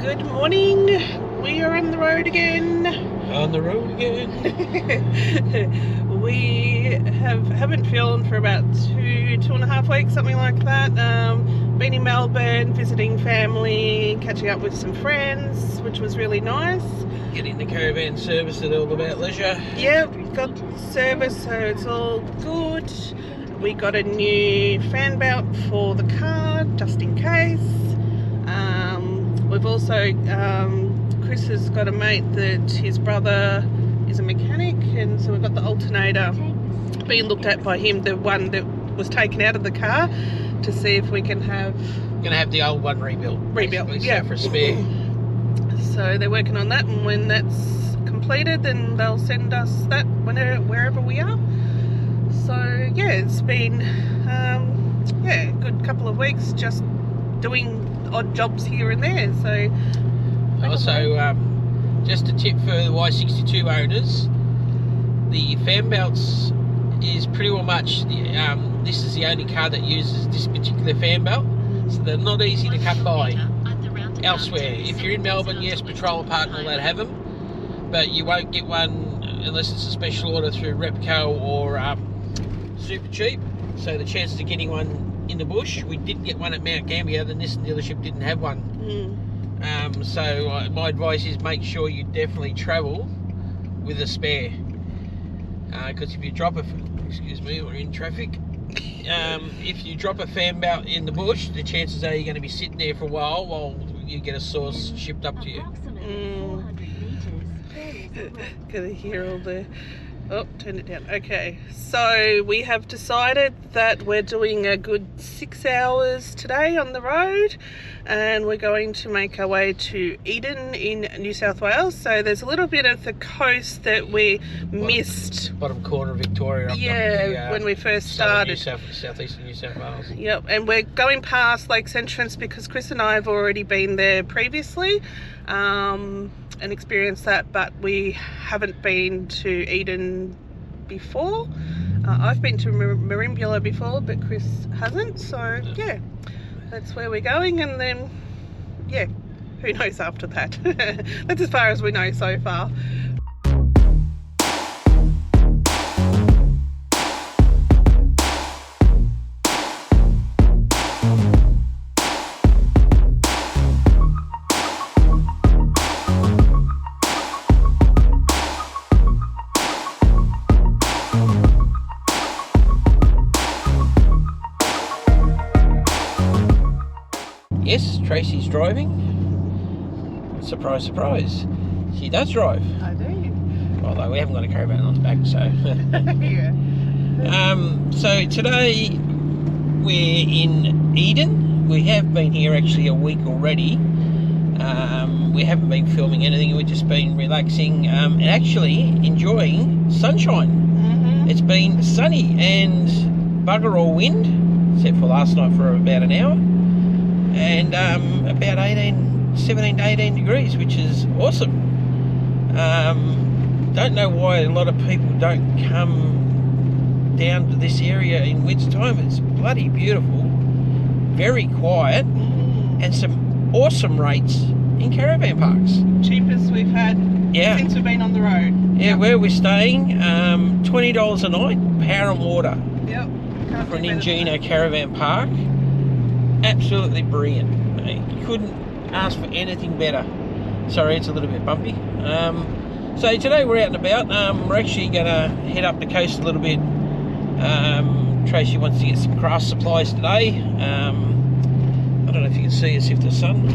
Good morning. We are on the road again. On the road again. We haven't filmed for about two and a half weeks, something like that. Been in Melbourne, visiting family, catching up with some friends, which was really nice. Getting the caravan service at All About Leisure. Yeah, we've got service, so it's all good. We got a new fan belt for the car, just in case. We've also, Chris has got a mate that his brother is a mechanic, and so we've got the alternator being looked at by him, the one that was taken out of the car, to see if we can have... Going to have the old one rebuilt. Yeah. So for a spare. So they're working on that, and when that's completed, then they'll send us that wherever we are. So yeah, it's been a good couple of weeks just doing odd jobs here and there. So also, just a tip for the Y62 owners, the fan belts is pretty well much this is the only car that uses this particular fan belt, so they're not easy to come by elsewhere. If you're in Melbourne, yes, Patrol Park and all that have them, but you won't get one unless it's a special order through Repco or Super Cheap. So the chances of getting one in the bush, we did get one at Mount Gambier, the Nissan dealership didn't have one. So my advice is make sure you definitely travel with a spare, because if you drop excuse me, we're in traffic. If you drop a fan belt in the bush, the chances are you're going to be sitting there for a while you get a source shipped up to you. Gonna hear all the... Oh, turn it down. Okay, so we have decided that we're doing a good 6 hours today on the road, and we're going to make our way to Eden in New South Wales. So there's a little bit of the coast that we missed. Bottom corner of Victoria. When we first started. Southeastern New South Wales. Yep, and we're going past Lakes Entrance because Chris and I have already been there previously. And experienced that, but we haven't been to Eden before. I've been to Merimbula before, but Chris hasn't, so yeah, that's where we're going, and then yeah, who knows after that. That's as far as we know so far. Yes, Tracy's driving. Surprise, surprise. She does drive. I do. Although we haven't got a caravan on the back, so. Yeah. So today we're in Eden. We have been here actually a week already. We haven't been filming anything. We've just been relaxing and actually enjoying sunshine. It's been sunny and bugger all wind, except for last night for about an hour. And about 17 to 18 degrees, which is awesome. Don't know why a lot of people don't come down to this area in winter time. It's bloody beautiful, very quiet, and some awesome rates in caravan parks. Cheapest we've had since we've been on the road. Yeah, where we're staying, $20 a night, power and water. Yep. For an Ingeno caravan park. Absolutely brilliant. You couldn't ask for anything better. Sorry, it's a little bit bumpy. So today we're out and about. We're actually going to head up the coast a little bit. Tracy wants to get some craft supplies today. I don't know if you can see us if the sun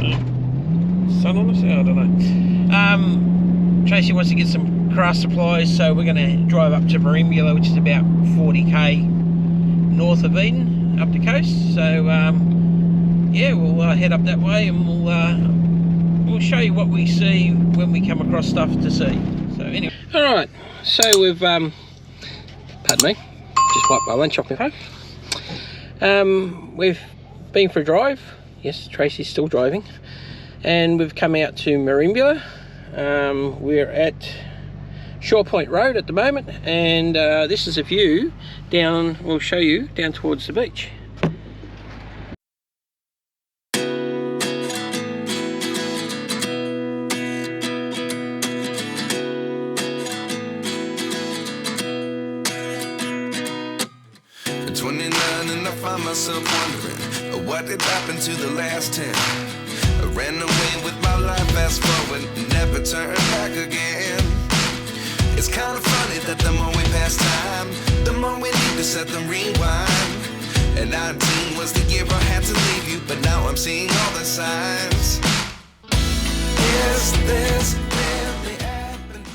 on us. I don't know. Tracy wants to get some craft supplies, so we're going to drive up to Merimbula, which is about 40k north of Eden, up the coast. So yeah, we'll head up that way, and we'll show you what we see when we come across stuff to see. So anyway, all right. So we've pardon me, just wiped my lunch off my phone. We've been for a drive. Yes, Tracy's still driving, and we've come out to Merimbula. We're at Shore Point Road at the moment, and this is a view down. We'll show you down towards the beach. myself wondering what did happen to the last 10. I ran away with my life, fast forward, never turn back again. It's kind of funny that the more we pass time, the more we need to set them rewind. And 19 was the year I had to leave you, but now I'm seeing all the signs. Is this really happening?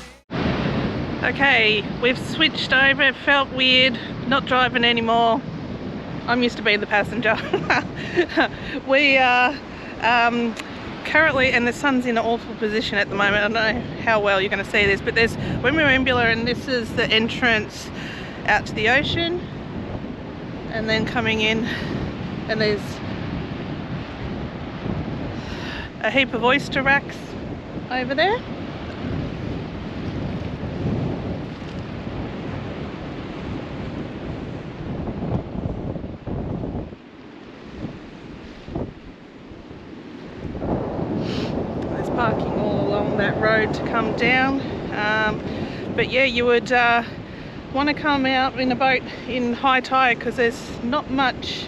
Okay, we've switched over. It felt weird not driving anymore. I'm used to being the passenger. We are currently, and the sun's in an awful position at the moment. I don't know how well you're going to see this, but we're Merimbula, and this is the entrance out to the ocean. And then coming in, and there's a heap of oyster racks over there. There's parking all along that road to come down. But yeah, you would want to come out in a boat in high tide because there's not much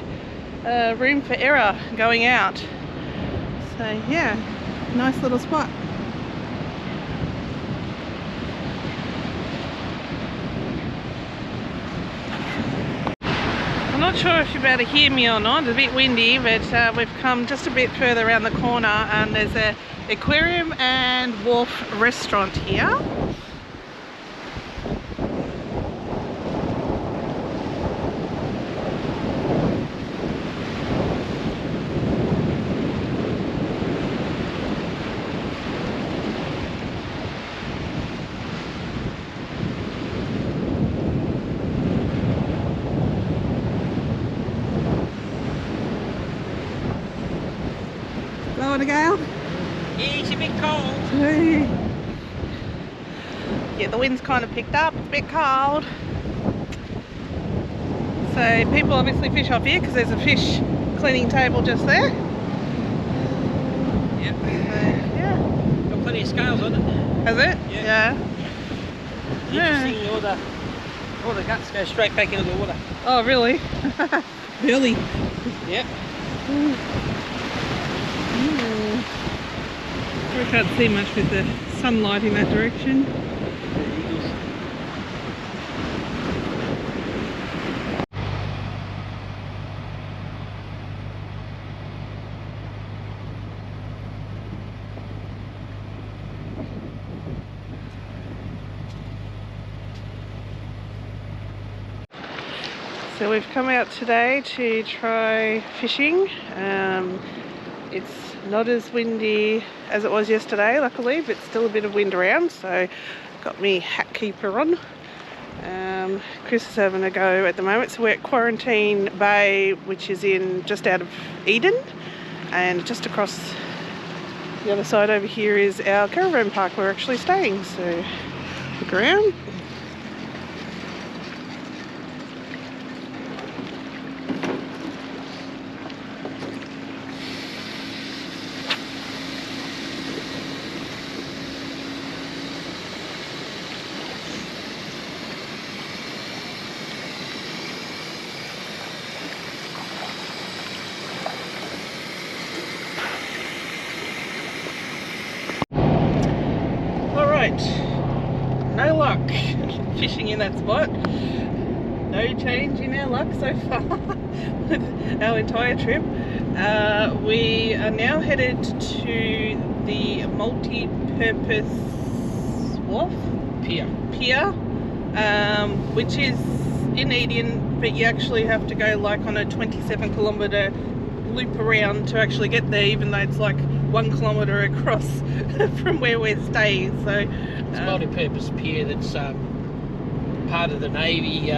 room for error going out. So yeah, nice little spot. I'm not sure if you're able to hear me or not. It's a bit windy, but we've come just a bit further around the corner and there's an aquarium and wharf restaurant here. Blowing a gale? Yeah, it's a bit cold. Yeah, the wind's kind of picked up. It's a bit cold. So people obviously fish off here because there's a fish cleaning table just there. Yep. Yeah. Got plenty of scales on it. Has it? Yeah. Interesting, all the guts go straight back into the water. Oh, really? Really? Yep. I can't see much with the sunlight in that direction. So we've come out today to try fishing. It's not as windy as it was yesterday, luckily, but still a bit of wind around, so got me hat keeper on. Chris is having a go at the moment. So we're at Quarantine Bay, which is in just out of Eden, and just across the other side over here is our caravan park we're actually staying. So look around. No luck fishing in that spot. No change in our luck so far with our entire trip. We are now headed to the multi-purpose wharf? Pier. Which is in Eden, but you actually have to go like on a 27-kilometre loop around to actually get there, even though it's like 1 kilometre across from where we're staying. So it's a multi-purpose pier that's part of the Navy.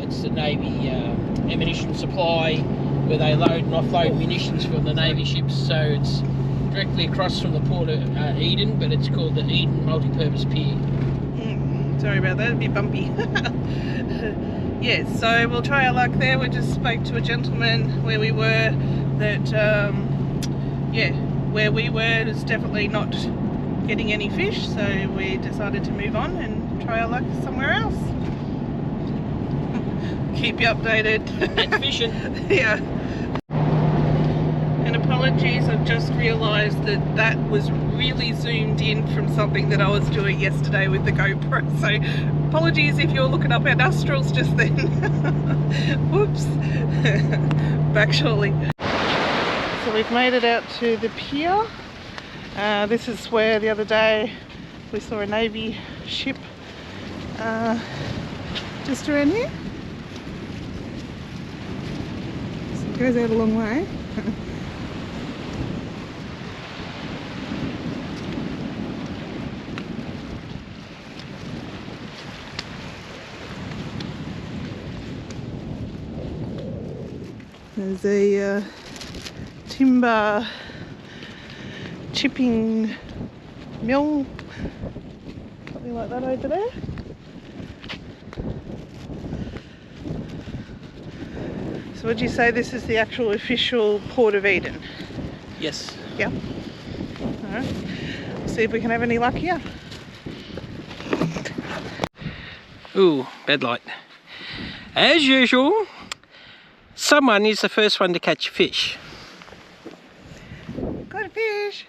It's the Navy ammunition supply where they load and offload munitions from the Navy ships. So it's directly across from the port of Eden, but it's called the Eden Multi-Purpose Pier. Sorry about that, it'd be bumpy. Yeah, so we'll try our luck there. We just spoke to a gentleman where we were that, where we were is definitely not getting any fish, so we decided to move on and try our luck somewhere else. Keep you updated. And fishing. Yeah. apologies, I've just realised that that was really zoomed in from something that I was doing yesterday with the GoPro, so apologies if you're looking up our nostrils just then. Whoops. Back shortly. So we've made it out to the pier. This is where the other day we saw a Navy ship just around here. So it goes out a long way. There's a timber chipping mill, something like that over there. So would you say this is the actual official Port of Eden? Yes. Yeah. Alright. See if we can have any luck here. Ooh, bad light. As usual, someone is the first one to catch fish. Got a fish!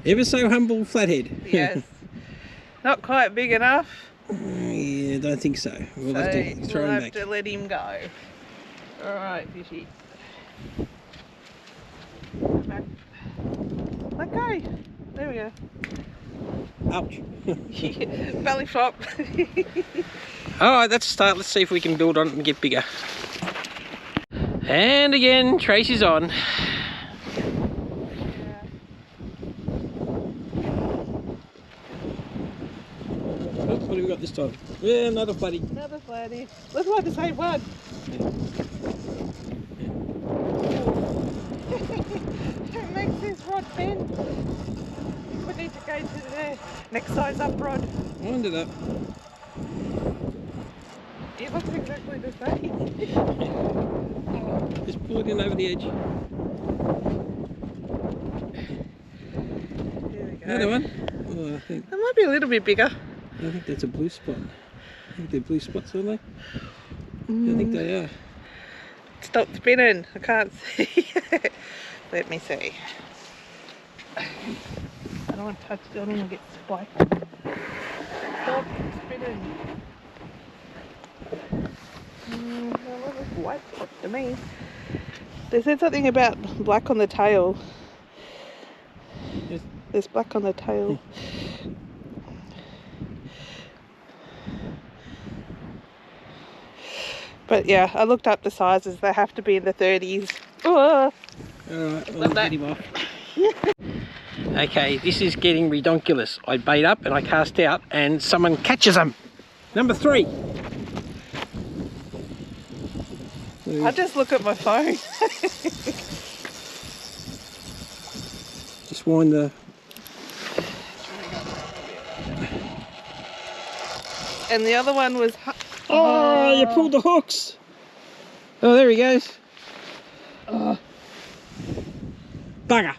Ever so humble flathead. Yes. Not quite big enough. Yeah, I don't think so. We'll have to throw him back. We'll have to let him go. Alright, fishy. Back. Let go. There we go. Ouch. Belly flop. Alright, that's a start. Let's see if we can build on it and get bigger. And again, Tracy's on. What have we got this time? Yeah, another flatty. Another flatty. Let's like the same one. It makes this rod bend. We need to go to the next size up rod. Wind it up. It looks exactly the same. Just pull it in over the edge. Here we go. Another one. Oh, I think That might be a little bit bigger. that's a blue spot. I think they're blue spots, aren't they? I think they are. Stop spinning. I can't see. Let me see. I don't want to touch it. I don't want to get spiked. Stop spinning. That looks white spot to me. They said something about black on the tail. Yes. There's black on the tail. But yeah, I looked up the sizes. They have to be in the 30s. Oh, Alright, Love well, that. get him off. Okay, this is getting redonkulous. I bait up and I cast out and someone catches them. Number 3. I just look at my phone. Just wind the... And the other one was... Oh, you pulled the hooks. Oh, there he goes. Oh, Bugger.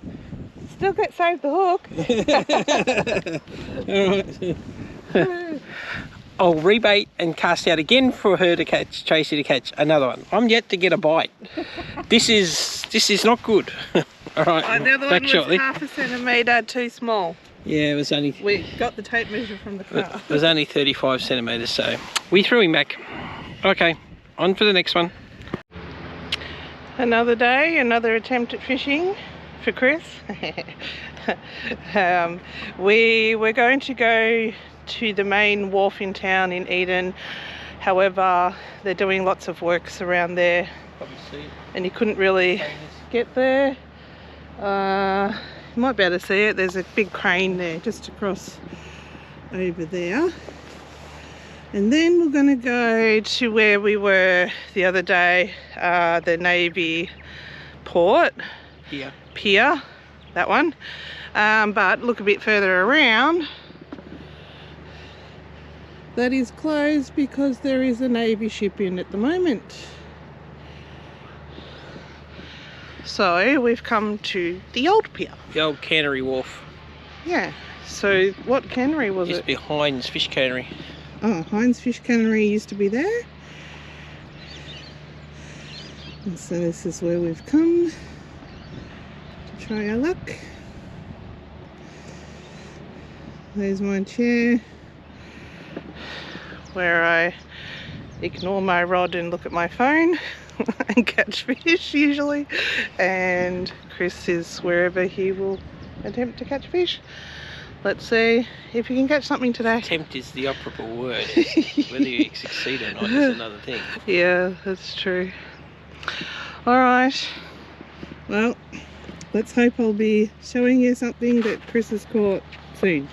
still get saved the hook. Alright. I'll rebait and cast out again for her to catch, Tracy to catch another one. I'm yet to get a bite. This is not good. Alright, Oh, the other back one shortly. was 1/2 centimetre too small. Yeah, it was only... We got the tape measure from the car. It was only 35 centimetres, so we threw him back. Okay, on for the next one. Another day, another attempt at fishing for Chris. We were going to go to the main wharf in town in Eden. However, they're doing lots of works around there Probably see it. and you couldn't really get there. You might be able to see it. There's a big crane there just across over there. And then we're going to go to where we were the other day, the Navy port. Here. Pier, that one. But look a bit further around. That is closed because there is a Navy ship in at the moment. So we've come to the old pier. The old cannery wharf. Yeah. So what cannery was Used it? to be Heinz Fish Cannery. Oh, Heinz Fish Cannery used to be there. And so this is where we've come to try our luck. There's my chair where I ignore my rod and look at my phone and catch fish usually, and Chris is wherever he will attempt to catch fish. Let's see if you can catch something today. Attempt is the operable word. Whether you succeed or not is another thing. Yeah, that's true. Alright, well, let's hope I'll be showing you something that Chris has caught soon.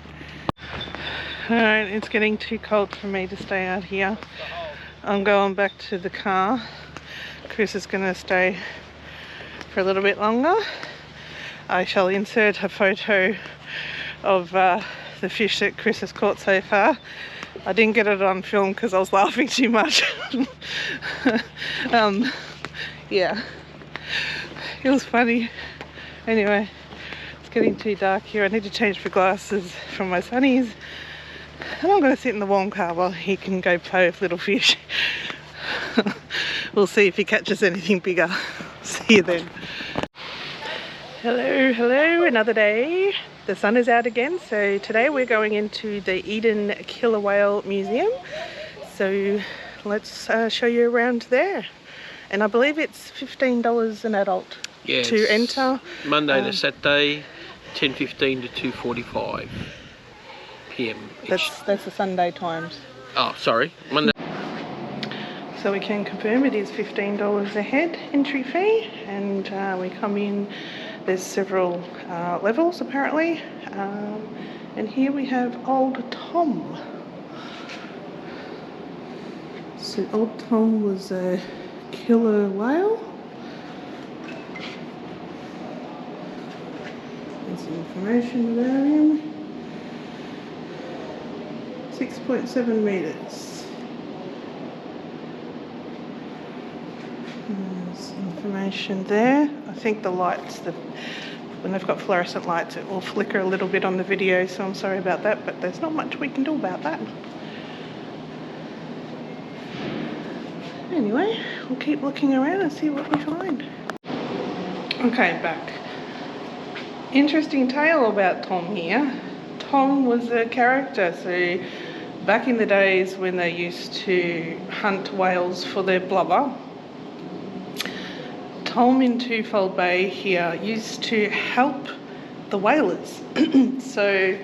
Alright, it's getting too cold for me to stay out here. I'm going back to the car. Chris is going to stay for a little bit longer. I shall insert a photo of the fish that Chris has caught so far. I didn't get it on film because I was laughing too much. Yeah, it was funny. Anyway, it's getting too dark here. I need to change the glasses from my sunnies. And I'm going to sit in the warm car while he can go play with little fish. We'll see if he catches anything bigger. See you then. Hello, hello, another day. The sun is out again, so today we're going into the Eden Killer Whale Museum. So let's show you around there. And I believe it's $15 an adult to enter. Monday to Saturday, 10:15 to 2:45 p.m. That's the Sunday times. Oh, sorry, Monday. So we can confirm it is $15 a head entry fee, and we come in. There's several levels apparently, and here we have Old Tom. So Old Tom was a killer whale. There's some information about him. 6.7 meters. There's information there. I think the lights, when they've got fluorescent lights, it will flicker a little bit on the video, so I'm sorry about that, but there's not much we can do about that. Anyway, we'll keep looking around and see what we find. Okay, back. Interesting tale about Tom here. Tom was a character, so back in the days when they used to hunt whales for their blubber, Tom in Twofold Bay here used to help the whalers. So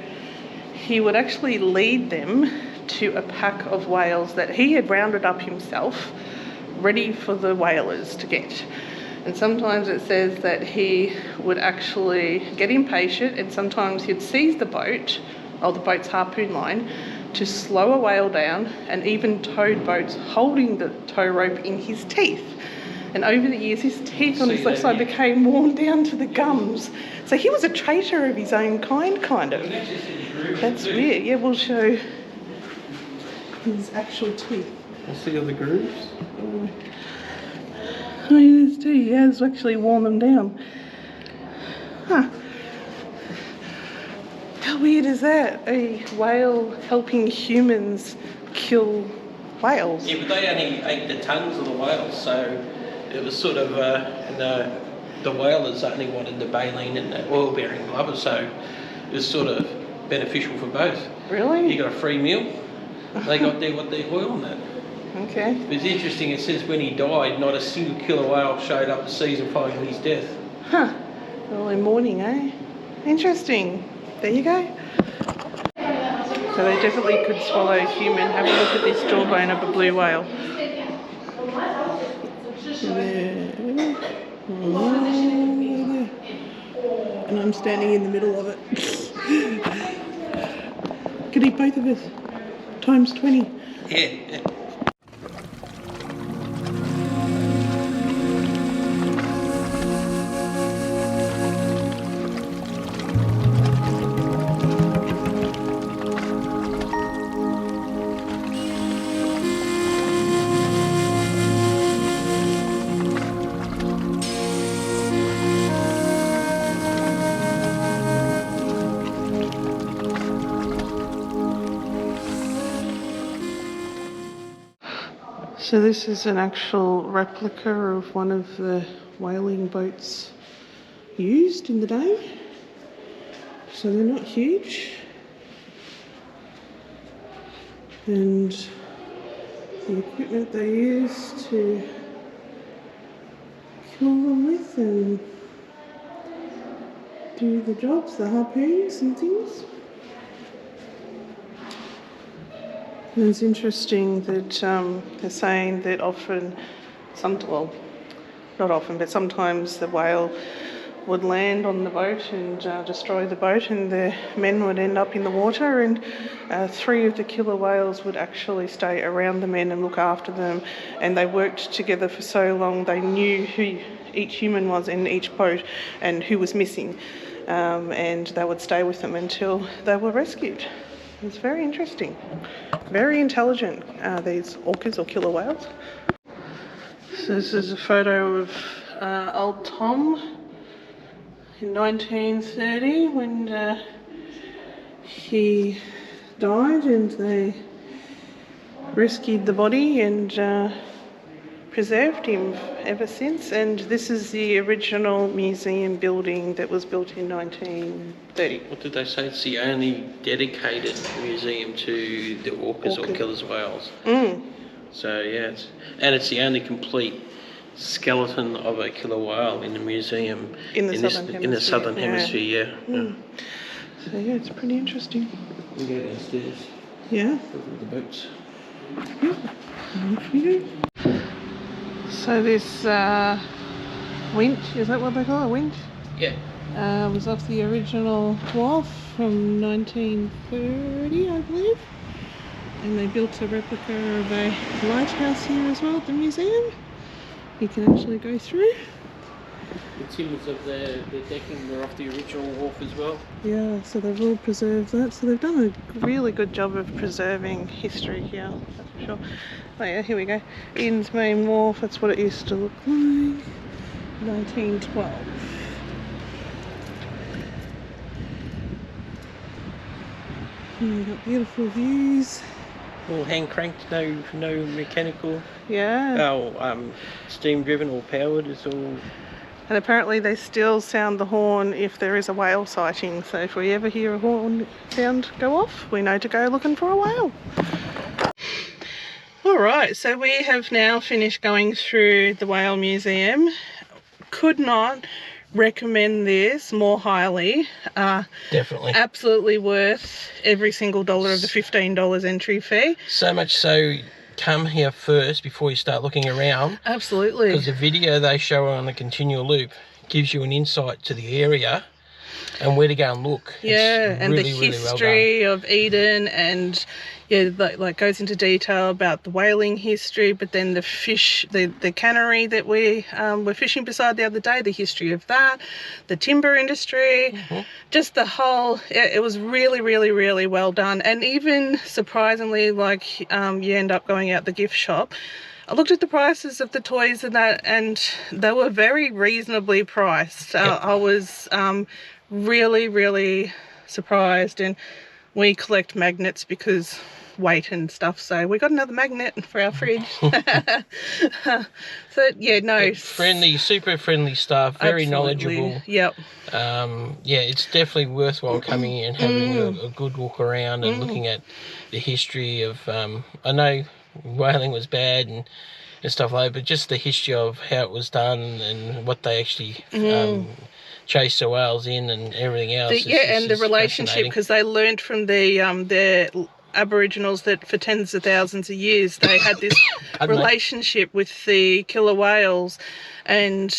he would actually lead them to a pack of whales that he had rounded up himself, ready for the whalers to get. And sometimes it says that he would actually get impatient, and sometimes he'd seize the boat, or the boat's harpoon line, to slow a whale down, and even towed boats holding the tow rope in his teeth. And over the years, his teeth on his left side became worn down to the gums. So he was a traitor of his own kind, kind of. That's weird. Yeah, we'll show his actual teeth. Let's see all the grooves. Oh, yeah, there's two. He has actually worn them down. Huh. How weird is that? A whale helping humans kill whales. Yeah, but they only ate the tongues of the whales, so it was sort of, the whalers only wanted the baleen and the oil-bearing blubber, so it was sort of beneficial for both. Really? You got a free meal, they got what their oil and that. Okay. It's interesting, it says when he died, not a single killer whale showed up the season following his death. Huh. Early morning, eh? Interesting. There you go. So they definitely could swallow human. Have a look at this jawbone of a blue whale. There. And I'm standing in the middle of it. Could eat both of us. Times 20. Yeah. So this is an actual replica of one of the whaling boats used in the day. So they're not huge. And the equipment they use to kill them with and do the jobs, the harpoons and things. And it's interesting that they're saying that often, well, not often, but sometimes the whale would land on the boat and destroy the boat, and the men would end up in the water, and 3 of the killer whales would actually stay around the men and look after them, and they worked together for so long they knew who each human was in each boat and who was missing, and they would stay with them until they were rescued. It's very interesting, very intelligent, these orcas or killer whales. So this is a photo of old Tom in 1930 when he died, and they rescued the body and preserved him ever since. And this is the original museum building that was built in 1930. What did they say? It's the only dedicated museum to the orcas or killer whales. So yeah, it's the only complete skeleton of a killer whale in the museum in the southern hemisphere. Yeah. So yeah, it's pretty interesting. We go downstairs. Yeah. Look at the boats. Yeah. So this winch, is that what they call it, a winch? Yeah. Was off the original wharf from 1930, I believe. And they built a replica of a lighthouse here as well at the museum. You can actually go through. The timbers of the decking were off the original wharf as well. Yeah, so they've all preserved that. So they've done a really good job of preserving history here, that's for sure. Oh yeah, here we go. Eden's main wharf, that's what it used to look like. 1912. And we've got beautiful views. All hand cranked, no mechanical. Yeah. Steam driven or powered. It's all. And apparently they still sound the horn if there is a whale sighting. So if we ever hear a horn sound go off, we know to go looking for a whale. All right, so we have now finished going through the Whale Museum. Could not recommend this more highly. Definitely. Absolutely worth every single dollar of the $15 entry fee. So much so, come here first before you start looking around. Absolutely. Because the video they show on the continual loop gives you an insight to the area and where to go and look. Yeah, it's and really, the history of Eden, and yeah, like goes into detail about the whaling history, but then the fish, the cannery that we were fishing beside the other day, the history of that, the timber industry, just the whole, it was really, really, really well done. And even surprisingly, like you end up going out the gift shop, I looked at the prices of the toys and that, and they were very reasonably priced. I was really, really surprised. And we collect magnets because weight and stuff, so we got another magnet for our fridge. So yeah, no, friendly, super friendly staff, very knowledgeable. Yep. Yeah, it's definitely worthwhile coming in and having a good walk around and looking at the history of I know whaling was bad and stuff like that, but just the history of how it was done and what they actually chase the whales in and everything else. And the relationship, because they learned from their Aboriginals that for tens of thousands of years they had this relationship with the killer whales, and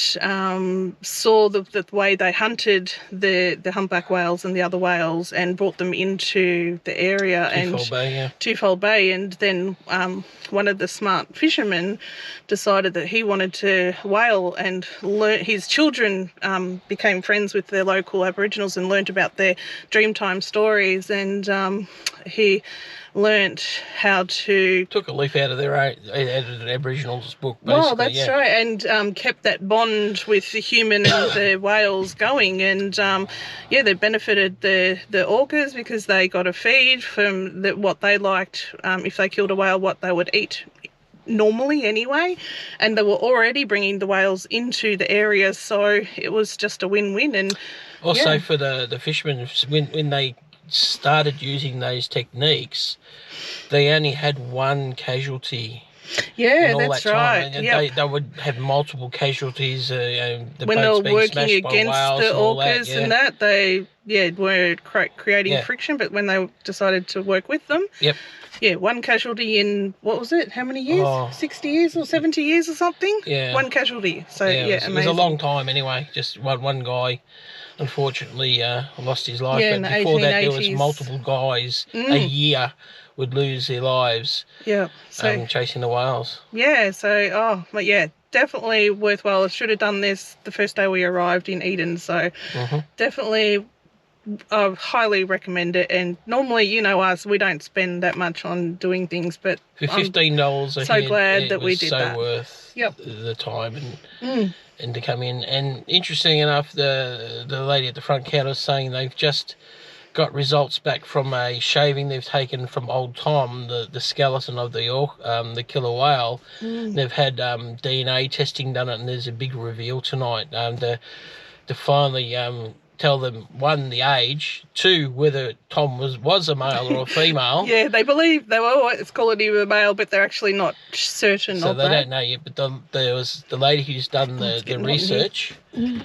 saw the way they hunted the humpback whales and the other whales and brought them into the area. Twofold Bay, and then one of the smart fishermen decided that he wanted to whale, and his children became friends with their local Aboriginals and learnt about their Dreamtime stories, and he learnt how to... Took a leaf out of an Aboriginals book, basically. Well, that's right, and kept that bond with the human and the whales going, and they benefited the orcas because they got a feed from what they liked. If they killed a whale, what they would eat normally anyway, and they were already bringing the whales into the area, so it was just a win-win. And also for the fishermen, when they started using those techniques, they only had one casualty. Yeah, all that's that time. right. And Yep. they would have multiple casualties. The When they boats were being working smashed by against whales the and all that, orcas and that, they were creating friction. But when they decided to work with them, one casualty in, what was it? How many years? 60 years or 70 years or something? Yeah. One casualty. So it was a long time anyway. Just one guy, unfortunately, lost his life. Yeah, but in the before that, there was 1880s. multiple guys a year would lose their lives. Yeah. So chasing the whales. Yeah. So definitely worthwhile. I should have done this the first day we arrived in Eden. So definitely. I highly recommend it, and normally, you know us, we don't spend that much on doing things, but for $15 a so head, glad that we did that. Worth the time and to come in. And interesting enough, the lady at the front counter was saying they've just got results back from a shaving they've taken from old Tom, the skeleton of the killer whale. They've had DNA testing done, and there's a big reveal tonight to finally tell them, one, the age, two, whether Tom was a male or a female. Yeah, they believe they were always calling him a male, but they're actually not certain so of they that. don't know yet. But there was the lady who's done the research. Is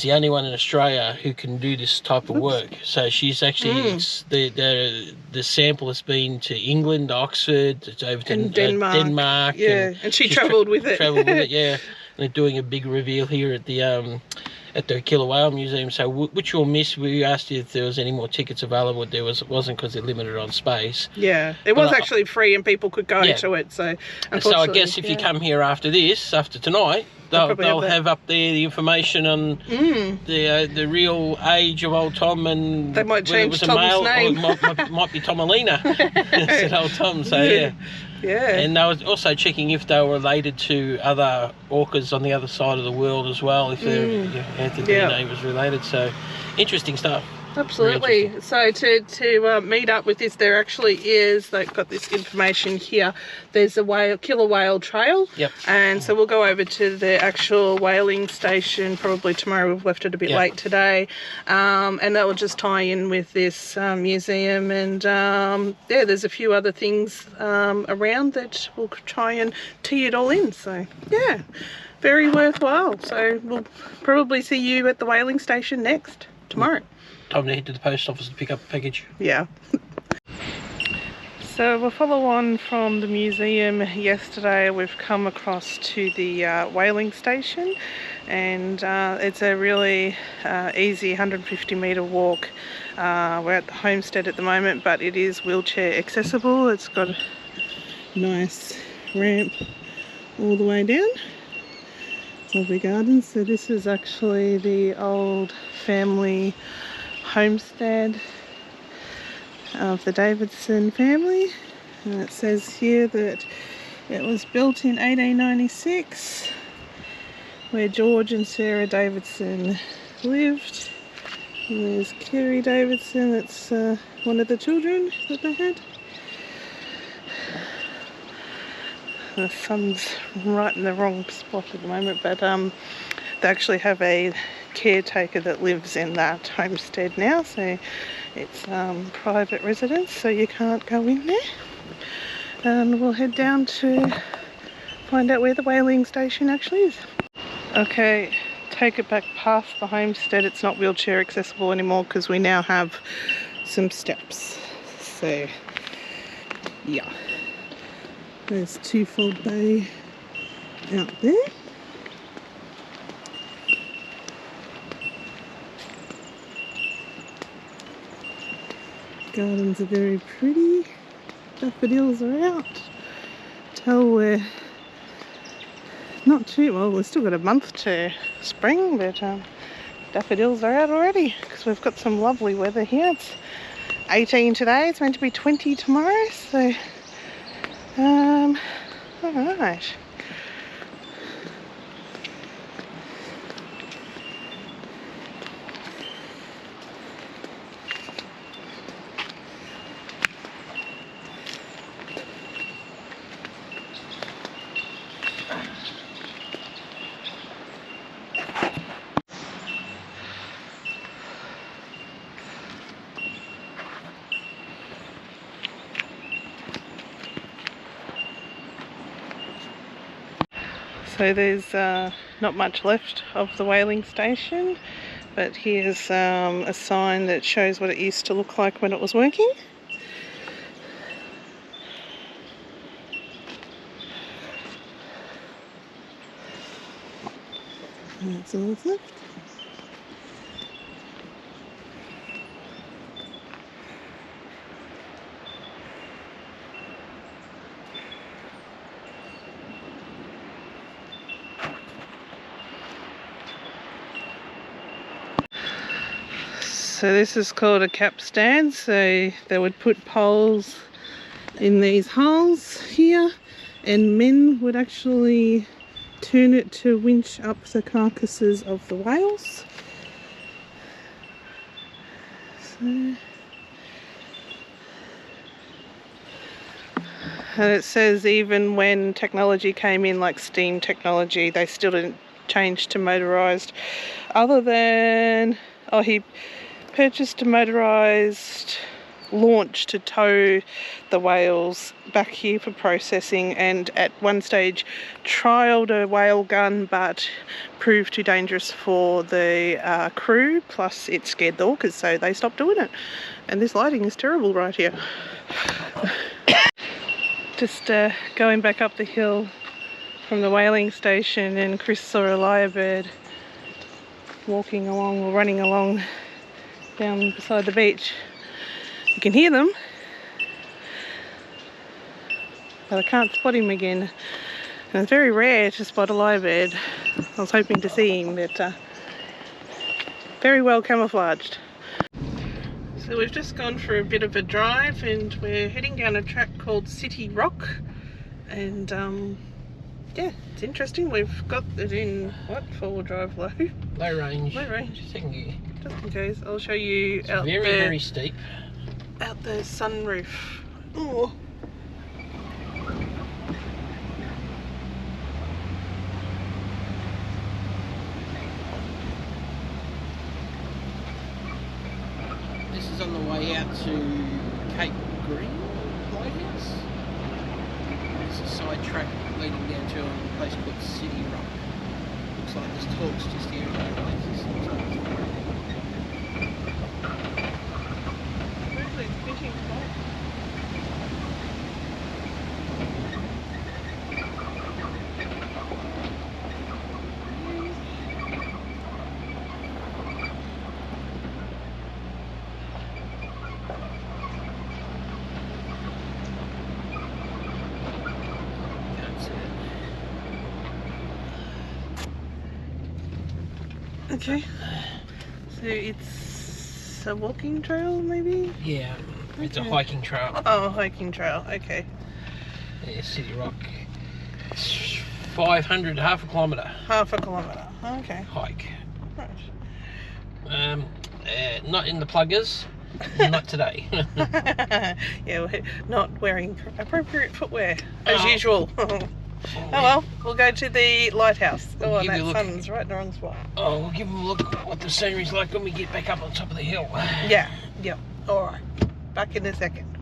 the only one in Australia who can do this type of work. So she's actually the sample has been to England, Oxford, it's over to Denmark. Yeah, and she travelled with it. Travelled with it, yeah. And they're doing a big reveal here at the Killer Whale Museum. So which you'll miss. We asked you if there was any more tickets available. There wasn't, because they're limited on space. Yeah, it was actually free and people could go to it. So I guess if you come here after tonight, they'll have up there the information on the real age of old Tom, and they might change it was Tom's a male, name. or it might be Tomalina instead of old Tom. So yeah. And they were also checking if they were related to other orcas on the other side of the world as well, if the DNA was related. So interesting stuff. Absolutely. So to meet up with this, there actually is, they've got this information here, there's a killer whale trail. Yep. And so we'll go over to the actual whaling station probably tomorrow. We've left it a bit late today. And that will just tie in with this museum. And there's a few other things around that will try and tee it all in. So yeah, very worthwhile. So we'll probably see you at the whaling station tomorrow. Time to head to the post office to pick up a package. Yeah. So we'll follow on from the museum. Yesterday we've come across to the whaling station, and it's a really easy 150 metre walk. We're at the homestead at the moment, but it is wheelchair accessible. It's got a nice ramp all the way down. Lovely gardens. So this is actually the old family homestead of the Davidson family, and it says here that it was built in 1896, where George and Sarah Davidson lived. And there's Kerry Davidson, that's one of the children that they had. The sun's right in the wrong spot at the moment, but they actually have a caretaker that lives in that homestead now, so it's private residence, so you can't go in there. And we'll head down to find out where the whaling station actually is. Okay, take it back past the homestead. It's not wheelchair accessible anymore because we now have some steps. So yeah, there's Twofold Bay out there. Gardens are very pretty. Daffodils are out. Tell we're not too well. We've still got a month to spring, but daffodils are out already because we've got some lovely weather here. It's 18 today. It's meant to be 20 tomorrow. So, all right. So there's not much left of the whaling station, but here's a sign that shows what it used to look like when it was working. And that's all that's left. So this is called a capstan. So they would put poles in these holes here, and men would actually turn it to winch up the carcasses of the whales. So, and it says even when technology came in, like steam technology, they still didn't change to motorised, other than, oh, he purchased a motorised launch to tow the whales back here for processing, and at one stage trialled a whale gun but proved too dangerous for the crew, plus it scared the orcas, so they stopped doing it. And this lighting is terrible right here. Just going back up the hill from the whaling station, and Chris saw a lyrebird walking along or running along down beside the beach. You can hear them, but I can't spot him again. And it's very rare to spot a lyrebird. I was hoping to see him, but very well camouflaged. So we've just gone for a bit of a drive, and we're heading down a track called City Rock, and yeah, it's interesting. We've got it in, what, 4-wheel drive low? Low range. Low range. Second gear. Just in case, I'll show you It's out very, there. very steep. Out the sunroof. Oh. This is on the way out to Cape Green Lighthouse. It's a side track leading down to a place called City Rock. Looks like there's talks just here in the places. Okay, so it's a walking trail, maybe? Yeah, it's a Okay. hiking trail. Oh, hiking trail, okay. Yeah, City Rock. It's 500, half a kilometre Half a kilometre, okay. hike. Right. Not in the pluggers, not today. Yeah, we're not wearing appropriate footwear, as Oh. usual. Oh well, we'll go to the lighthouse. We'll Oh, give and you a that look. sun's right in the wrong spot. Oh, we'll give them a look at what the scenery's like when we get back up on top of the hill. Yeah, yep, alright. Back in a second.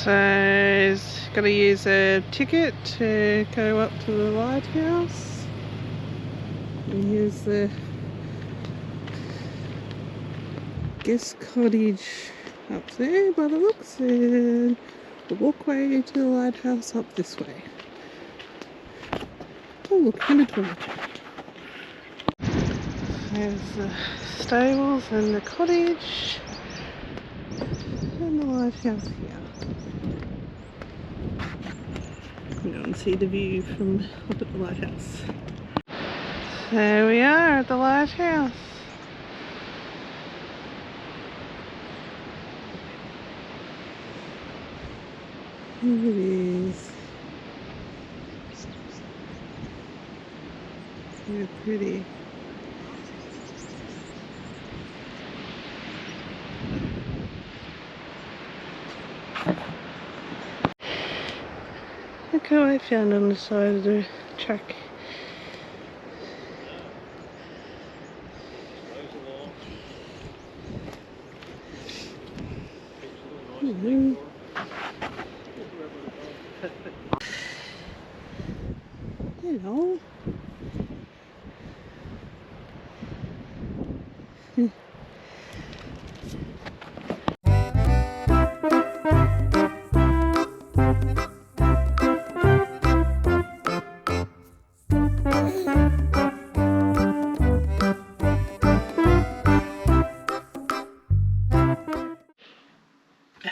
So, got to use a ticket to go up to the lighthouse. And here's the guest cottage up there by the looks, and the walkway to the lighthouse up this way. Oh look, and a toilet. There's the stables and the cottage and the lighthouse here. Go and see the view from up at the lighthouse. There we are at the lighthouse. Here it is. So pretty. go I found on the side of the track. Hello. Hello.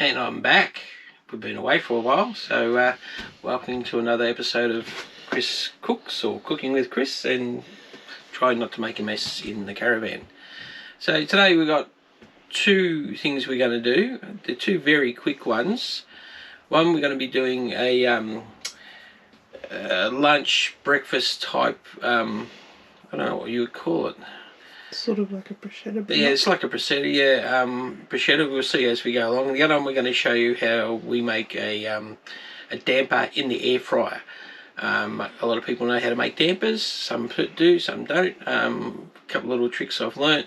And I'm back. We've been away for a while, so welcome to another episode of Chris Cooks, or Cooking with Chris, and trying not to make a mess in the caravan. So today we've got two things we're going to do. They're two very quick ones. One, we're going to be doing a lunch, breakfast type, I don't know what you would call it. Sort of like a bruschetta. Yeah, it's like a bruschetta, yeah. Bruschetta, we'll see as we go along. The other one, we're going to show you how we make a damper in the air fryer. A lot of people know how to make dampers. Some do, some don't. A couple little tricks I've learnt.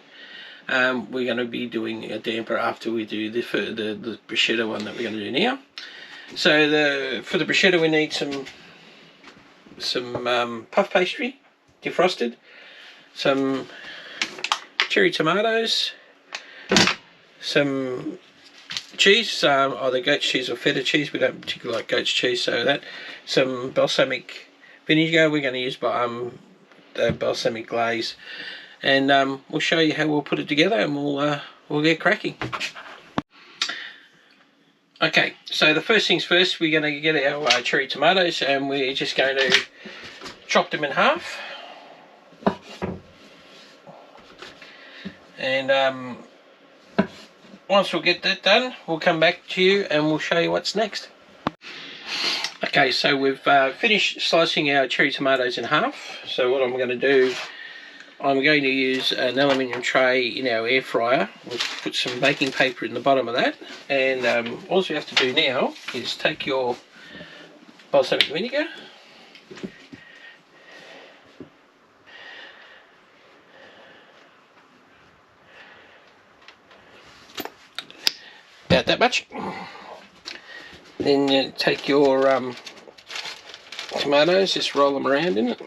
We're going to be doing a damper after we do the bruschetta one that we're going to do now. So for the bruschetta, we need some puff pastry, defrosted, some cherry tomatoes, some cheese, either goat's cheese or feta cheese. We don't particularly like goat's cheese, so that. Some balsamic vinegar. We're going to use the balsamic glaze, and we'll show you how we'll put it together, and we'll get cracking. Okay, so the first things first, we're going to get our cherry tomatoes, and we're just going to chop them in half. And once we'll get that done, we'll come back to you and we'll show you what's next. Okay, so we've finished slicing our cherry tomatoes in half. So what I'm going to do, I'm going to use an aluminium tray in our air fryer. We'll put some baking paper in the bottom of that. And all you have to do now is take your balsamic vinegar, about that much. Then you take your tomatoes, just roll them around in it.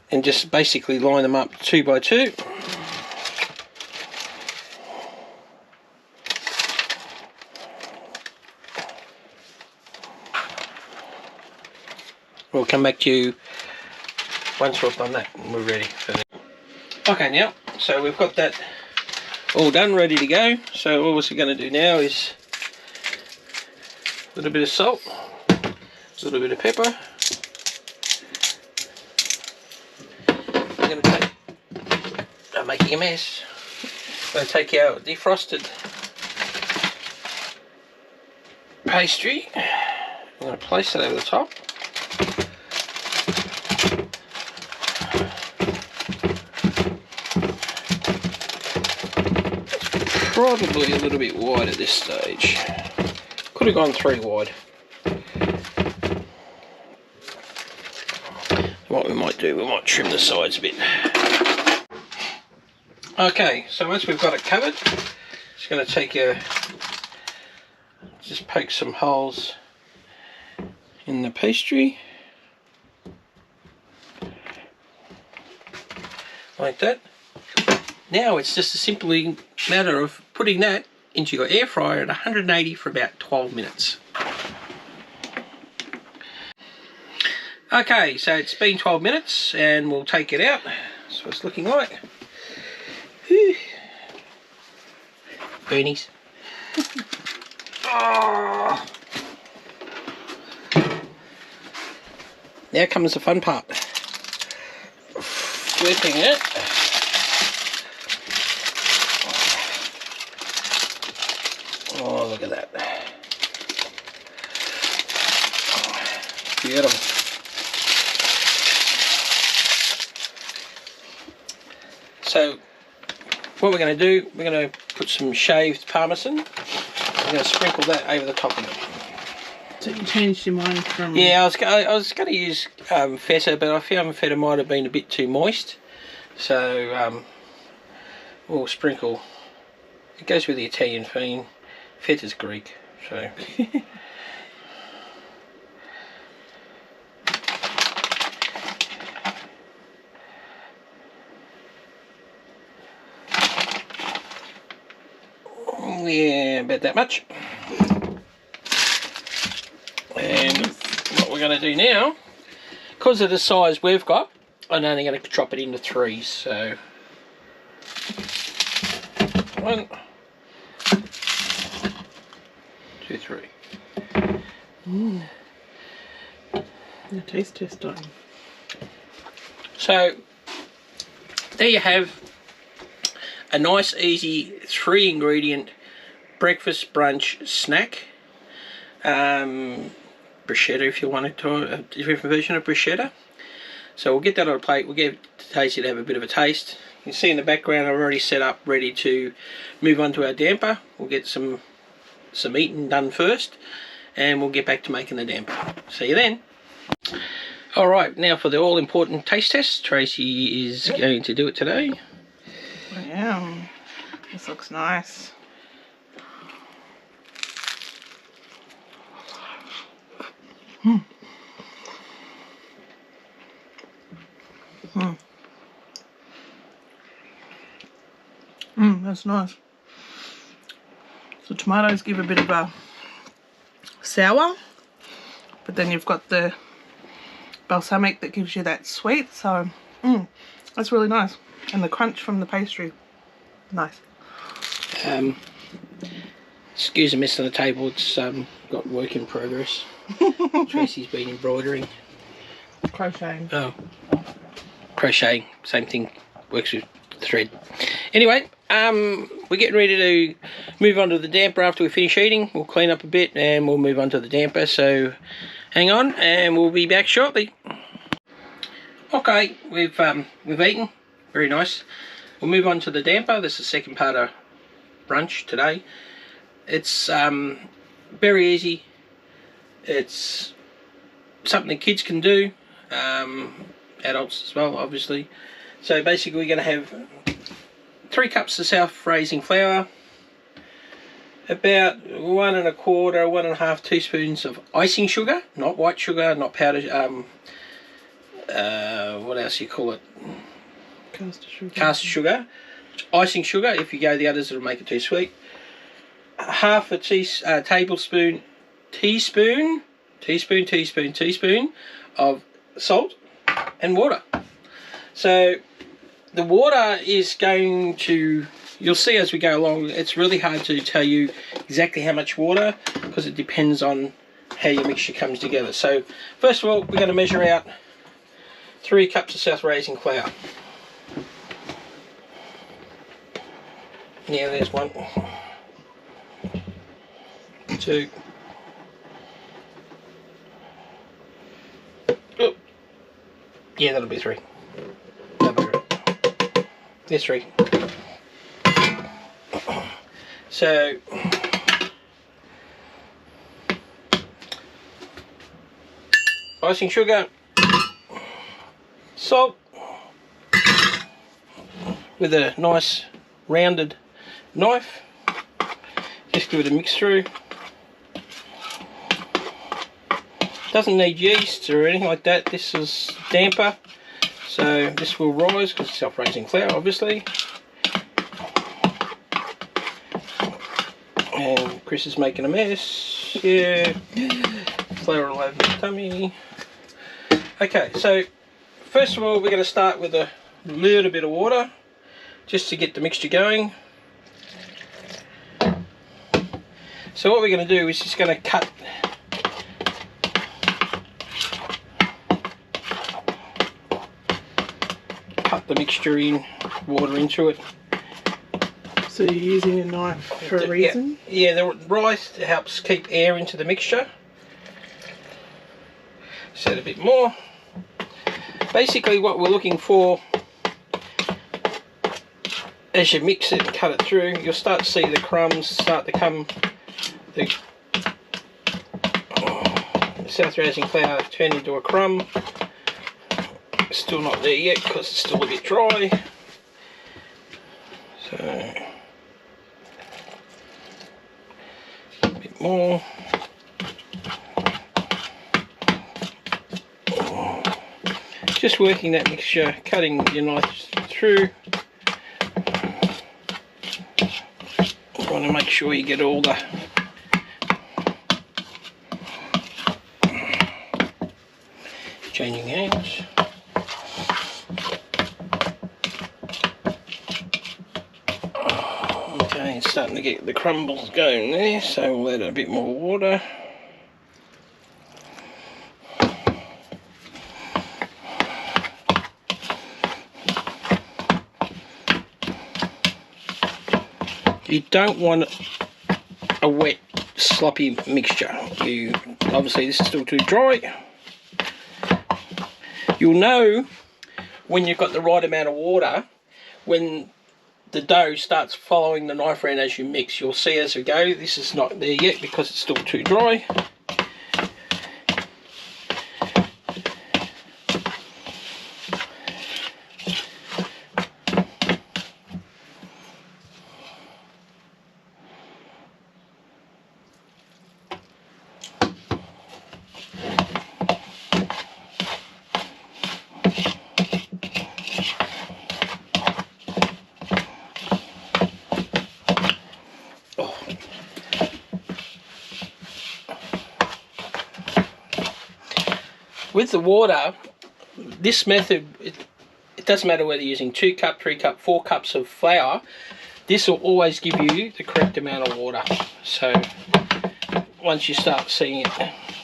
And just basically line them up 2 by 2. We'll come back to you once we've done that and we're ready for that. Okay, now, so we've got that all done, ready to go. So all we're going to do now is a little bit of salt, a little bit of pepper. We're going to take, I'm making a mess. We're going to take our defrosted pastry. I'm going to place it over the top. Probably a little bit wide at this stage. Could have gone 3 wide. What we might do, we might trim the sides a bit. Okay, so once we've got it covered, just going to take just poke some holes in the pastry. Like that. Now it's just a simple matter of putting that into your air fryer at 180 for about 12 minutes. Okay, so it's been 12 minutes and we'll take it out. That's what it's looking like. Whew. Burnies. Oh. Now comes the fun part. Flipping it. Oh, look at that. Beautiful. So, what we're going to do, we're going to put some shaved parmesan. I'm going to sprinkle that over the top of it. So you changed your mind from... Yeah, I was going to use feta, but I found feta might have been a bit too moist. So we'll sprinkle. It goes with the Italian theme. Feta's Greek, so... Yeah, about that much. And what we're going to do now, because of the size we've got, I'm only going to chop it into 3. So 1, 2, 3. The taste test time. So there you have a nice, easy 3-ingredient breakfast brunch snack. Bruschetta, if you wanted to, a different version of bruschetta. So we'll get that on a plate. We'll get Tracy to have a bit of a taste. You can see in the background I've already set up ready to move on to our damper. We'll get some eating done first, and we'll get back to making the damper. See you then. Alright, now for the all important taste test. Tracy is going to do it today. Wow, this looks nice. That's nice. So tomatoes give a bit of a sour, but then you've got the balsamic that gives you that sweet, so that's really nice. And the crunch from the pastry, nice. Excuse the mess on the table, it's got work in progress. Tracy's been embroidering. Crocheting. Oh, crocheting, same thing, works with thread. Anyway, we're getting ready to move on to the damper after we finish eating. We'll clean up a bit and we'll move on to the damper, so hang on and we'll be back shortly. Okay, we've eaten, very nice. We'll move on to the damper. This is the second part of brunch today. It's very easy. It's something the kids can do, adults as well, obviously. So basically we're going to have 3 cups of self-raising flour, about 1 1/4, 1½ teaspoons of icing sugar, not white sugar, not powder, what else you call it? Caster sugar. Caster sugar. Icing sugar, if you go the others it'll make it too sweet. 1/2 tablespoon, teaspoon of salt and water. So the water is going to, you'll see as we go along, it's really hard to tell you exactly how much water because it depends on how your mixture comes together. So first of all we're going to measure out 3 cups of self-raising flour. Yeah, there's 1, 2, oh, yeah, that'll be 3. There's 3. So icing sugar, salt, with a nice rounded knife, just give it a mix through. Doesn't need yeast or anything like that. This is damper, so this will rise because it's self-raising flour, obviously. And Chris is making a mess. Yeah, flour all over the tummy. Okay, so first of all we're going to start with a little bit of water just to get the mixture going. So what we're going to do is just going to cut the mixture in, water into it. So you're using a knife for a reason? Yeah, the rice helps keep air into the mixture. Just add a bit more. Basically what we're looking for as you mix it and cut it through, you'll start to see the crumbs start to come, the South Australian flour turn into a crumb. It's still not there yet because it's still a bit dry. So a bit more. Just working that mixture, cutting your knife through. You want to make sure you get all the changing hands. Okay, it's starting to get the crumbles going there, so we'll add a bit more water. You don't want a wet, sloppy mixture. Obviously this is still too dry. You'll know when you've got the right amount of water when the dough starts following the knife around as you mix. You'll see as we go, this is not there yet because it's still too dry. With the water, this method, it doesn't matter whether you're using 2 cup, 3 cup, 4 cups of flour, this will always give you the correct amount of water. So once you start seeing it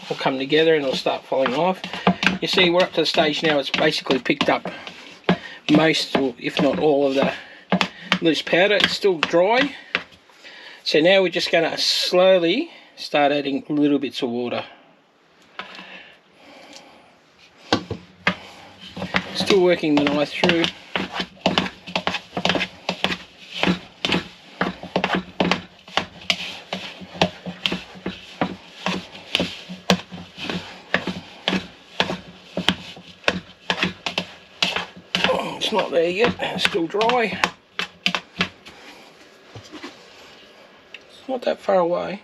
all come together and it'll start falling off, you see we're up to the stage now it's basically picked up most, or if not all, of the loose powder. It's still dry, so now we're just going to slowly start adding little bits of water. Still working the knife through. Oh, it's not there yet, it's still dry. It's not that far away.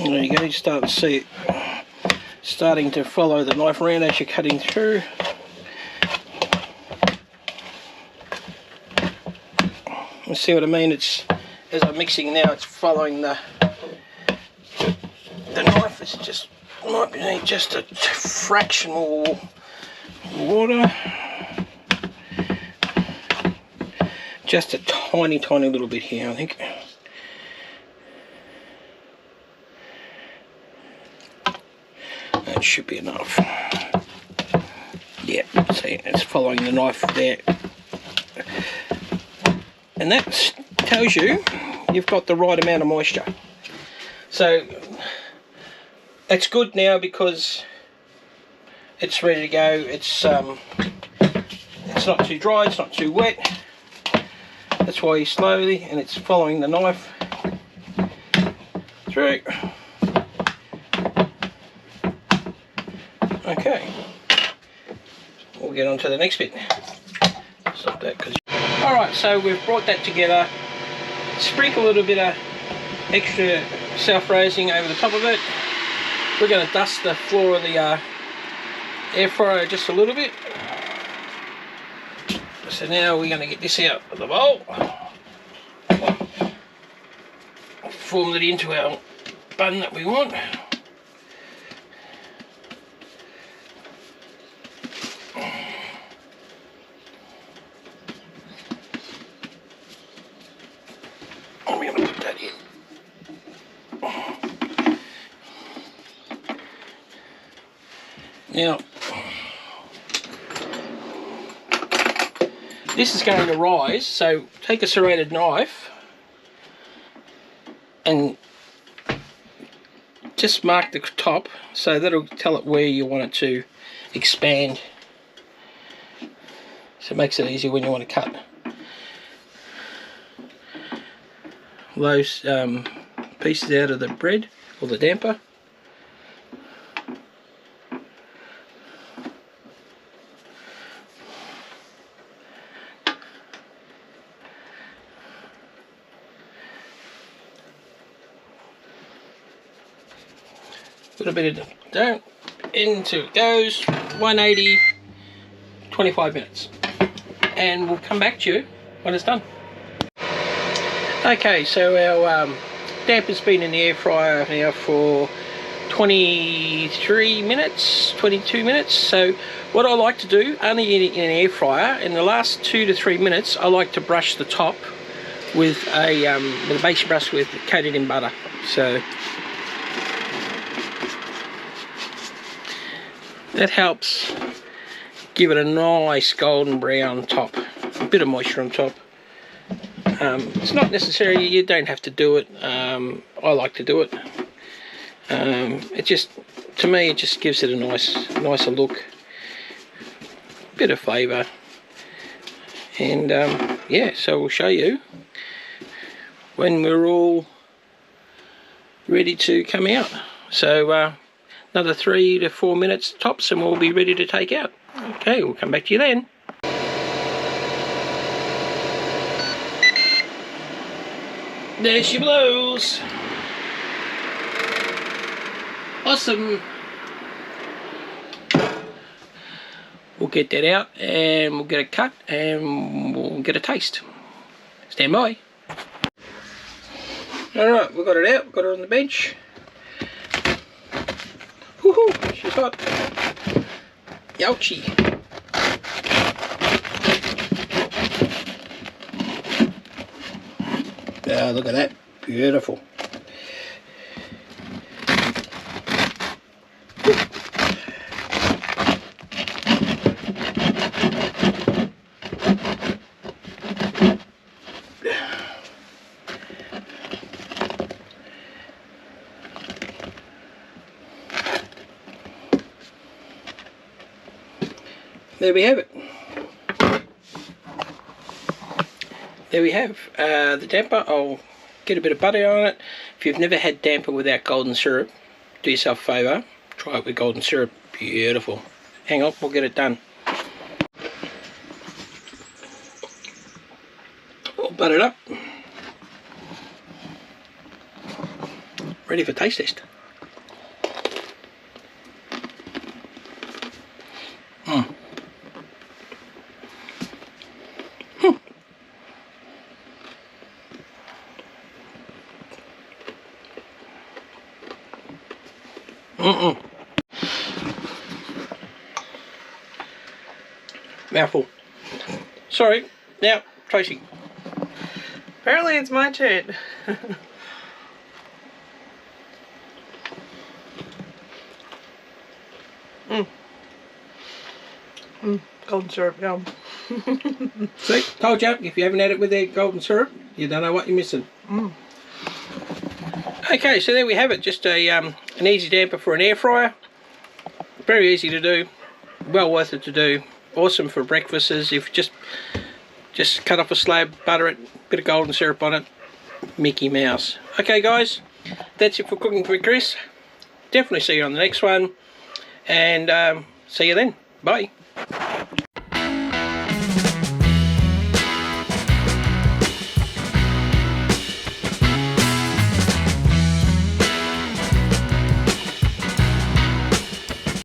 There you go, you start to see it starting to follow the knife around as you're cutting through. You see what I mean? It's, as I'm mixing now, it's following the knife. It's just, might be just a fraction more water. Just a tiny little bit here, I think. That should be enough. Yeah, see, it's following the knife there. And that tells you you've got the right amount of moisture. So it's good now because it's ready to go. It's not too dry, it's not too wet. That's why you slowly, and it's following the knife through. Okay, we'll get on to the next bit. Stop that, because alright, so we've brought that together. Sprinkle a little bit of extra self-raising over the top of it. We're going to dust the floor of the air fryer just a little bit. So now we're going to get this out of the bowl. Form it into our bun that we want. We're going to put that in. Now, this is going to rise, so take a serrated knife and just mark the top, so that'll tell it where you want it to expand, so it makes it easier when you want to cut those pieces out of the bread or the damper. A little bit of down, into it goes, 180, 25 minutes, and we'll come back to you when it's done. Okay, so our damper's been in the air fryer now for 23 minutes, 22 minutes. So what I like to do, only in an air fryer, in the last 2 to 3 minutes, I like to brush the top with a base brush coated in butter. So that helps give it a nice golden brown top, a bit of moisture on top. It's not necessary, you don't have to do it. I like to do it. It just, to me, it just gives it a nicer look, bit of flavour, and yeah. So we'll show you when we're all ready to come out. So another 3 to 4 minutes tops, and we'll be ready to take out. Okay, we'll come back to you then. There she blows. Awesome. We'll get that out and we'll get it cut and we'll get a taste. Stand by. Alright, we've got it out, got her on the bench. Woohoo, she's hot. Youchie. Oh, look at that, beautiful. There we have it. There we have the damper. I'll get a bit of butter on it. If you've never had damper without golden syrup, do yourself a favour, try it with golden syrup. Beautiful. Hang on, we'll get it done. All buttered up. Ready for taste test. Mouthful. Sorry. Now, Tracy. Apparently it's my turn. Golden syrup, yum. See, told you, if you haven't had it with their golden syrup, you don't know what you're missing. Okay, so there we have it. Just a an easy damper for an air fryer. Very easy to do. Well worth it to do. Awesome for breakfasts. If just cut off a slab, butter it, bit of golden syrup on it. Mickey Mouse. Okay, guys, that's it for Cooking with Chris. Definitely see you on the next one, and see you then. Bye.